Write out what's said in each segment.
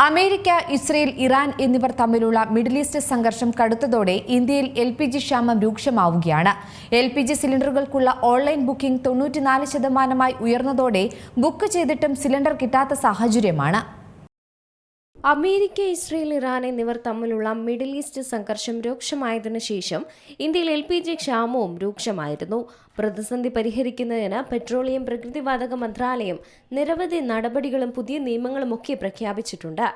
America, Israel, Iran എന്നിവർ തമ്മിലുള്ള middle east സംഘർഷം കടുത്തതോടെ ഇന്ത്യയിൽ LPG ക്ഷാമം രൂക്ഷമാവുകയാണ്. LPG സിലിണ്ടറുകൾക്കുള്ള ഓൺലൈൻ ബുക്കിംഗ് 94% ഉയർന്നതോടെ ബുക്ക് ചെയ്തിട്ടും സിലിണ്ടർ കിട്ടാത്ത സാഹചര്യമാണ്. അമേരിക്ക, ഇസ്രയേൽ, ഇറാൻ എന്നിവർ തമ്മിലുള്ള മിഡിൽ ഈസ്റ്റ് സംഘർഷം രൂക്ഷമായതിനു ശേഷം ഇന്ത്യയിൽ LPG ക്ഷാമവും രൂക്ഷമായിരുന്നു. പ്രതിസന്ധി പരിഹരിക്കുന്നതിന് പെട്രോളിയം പ്രകൃതിവാതക മന്ത്രാലയം നിരവധി നടപടികളും പുതിയ നിയമങ്ങളുമൊക്കെ പ്രഖ്യാപിച്ചിട്ടുണ്ട്.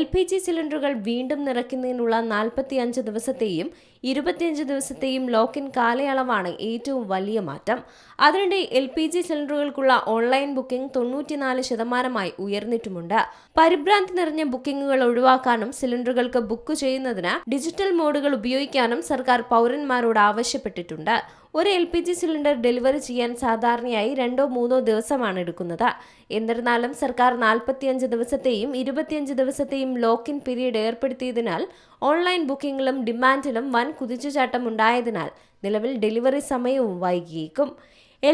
LPG സിലിണ്ടറുകൾ വീണ്ടും നിറയ്ക്കുന്നതിനുള്ള 45 ദിവസത്തെയും 25 ദിവസത്തെയും ലോക്കിൻ കാലയളവാണ് ഏറ്റവും വലിയ മാറ്റം. അതിനിടെ LPG സിലിണ്ടറുകൾക്കുള്ള ഓൺലൈൻ ബുക്കിംഗ് 94% ഉയർന്നിട്ടുമുണ്ട്. പരിഭ്രാന്തി നിറഞ്ഞ ബുക്കിംഗുകൾ ഒഴിവാക്കാനും സിലിണ്ടറുകൾക്ക് ബുക്ക് ചെയ്യുന്നതിന് ഡിജിറ്റൽ മോഡുകൾ ഉപയോഗിക്കാനും സർക്കാർ പൗരന്മാരോട് ആവശ്യപ്പെട്ടിട്ടുണ്ട്. ഒരു LPG സിലിണ്ടർ ഡെലിവറി ചെയ്യാൻ സാധാരണയായി 2-3 ദിവസമാണ് എടുക്കുന്നത്. എന്നിരുന്നാലും സർക്കാർ 45 ദിവസത്തെയും 25 ദിവസത്തെയും ലോക്കിൻ പീരീഡ് ഏർപ്പെടുത്തിയതിനാൽ ഓൺലൈൻ ബുക്കിംഗിലും ഡിമാൻഡിലും വൻ കുതിച്ചുചാട്ടം ഉണ്ടായതിനാൽ നിലവിൽ ഡെലിവറി സമയവും വൈകിയേക്കും.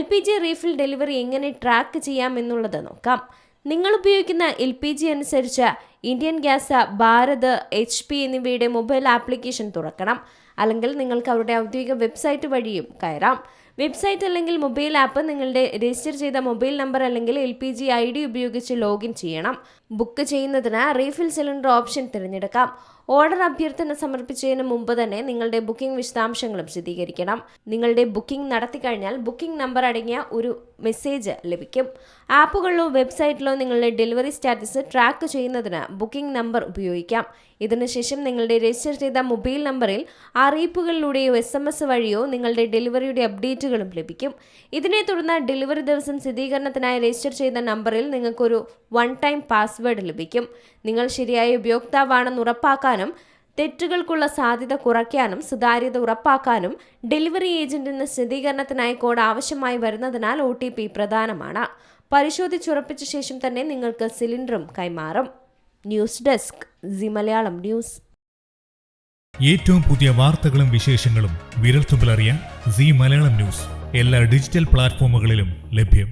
LPG റീഫിൽ ഡെലിവറി എങ്ങനെ ട്രാക്ക് ചെയ്യാമെന്നുള്ളത് നോക്കാം. നിങ്ങൾ ഉപയോഗിക്കുന്ന LPG അനുസരിച്ച് ഇന്ത്യൻ ഗ്യാസ്, ഭാരത്, HP എന്നിവയുടെ മൊബൈൽ ആപ്ലിക്കേഷൻ തുറക്കണം. അല്ലെങ്കിൽ നിങ്ങൾക്ക് അവരുടെ ഔദ്യോഗിക വെബ്സൈറ്റ് വഴിയും കയറാം. വെബ്സൈറ്റ് അല്ലെങ്കിൽ മൊബൈൽ ആപ്പ് നിങ്ങളുടെ രജിസ്റ്റർ ചെയ്ത മൊബൈൽ നമ്പർ അല്ലെങ്കിൽ LPG ID ഉപയോഗിച്ച് ലോഗിൻ ചെയ്യണം. ബുക്ക് ചെയ്യുന്നതിന് റീഫിൽ സിലിണ്ടർ ഓപ്ഷൻ തിരഞ്ഞെടുക്കാം. ഓർഡർ അഭ്യർത്ഥന സമർപ്പിച്ചതിന് മുമ്പ് തന്നെ നിങ്ങളുടെ ബുക്കിംഗ് വിശദാംശങ്ങളും സ്ഥിരീകരിക്കണം. നിങ്ങളുടെ ബുക്കിംഗ് നടത്തിക്കഴിഞ്ഞാൽ ബുക്കിംഗ് നമ്പർ അടങ്ങിയ ഒരു മെസ്സേജ് ലഭിക്കും. ആപ്പുകളിലോ വെബ്സൈറ്റിലോ നിങ്ങളുടെ ഡെലിവറി സ്റ്റാറ്റസ് ട്രാക്ക് ചെയ്യുന്നതിന് ബുക്കിംഗ് നമ്പർ ഉപയോഗിക്കാം. ഇതിനുശേഷം നിങ്ങളുടെ രജിസ്റ്റർ ചെയ്ത മൊബൈൽ നമ്പറിൽ അറിയിപ്പുകളിലൂടെയോ SMS വഴിയോ നിങ്ങളുടെ ഡെലിവറിയുടെ അപ്ഡേറ്റുകളും ലഭിക്കും. ഇതിനെ തുടർന്ന് ഡെലിവറി ദിവസം സ്ഥിരീകരണത്തിനായി രജിസ്റ്റർ ചെയ്ത നമ്പറിൽ നിങ്ങൾക്കൊരു വൺ ടൈം പാസ്വേഡ് ലഭിക്കും. നിങ്ങൾ ശരിയായ ഉപയോക്താവാണെന്ന് ഉറപ്പാക്കാനും തെറ്റുകൾക്കുള്ള സാധ്യത കുറയ്ക്കാനും സുതാര്യത ഉറപ്പാക്കാനും ഡെലിവറി ഏജന്റിന് സ്ഥിരീകരണത്തിനായി കോഡ് ആവശ്യമായി വരുന്നതിനാൽ OTP പ്രധാനമാണ്. പരിശോധിച്ചുറപ്പിച്ച ശേഷം തന്നെ നിങ്ങൾക്ക് സിലിണ്ടറും കൈമാറും. News desk C Malayalam news. ഏറ്റവും പുതിയ വാർത്തകളും വിശേഷങ്ങളും വിരൽത്തുമ്പിലറിയാൻ സി മലയാളം ന്യൂസ് എല്ലാ ഡിജിറ്റൽ പ്ലാറ്റ്ഫോമുകളിലും ലഭ്യം.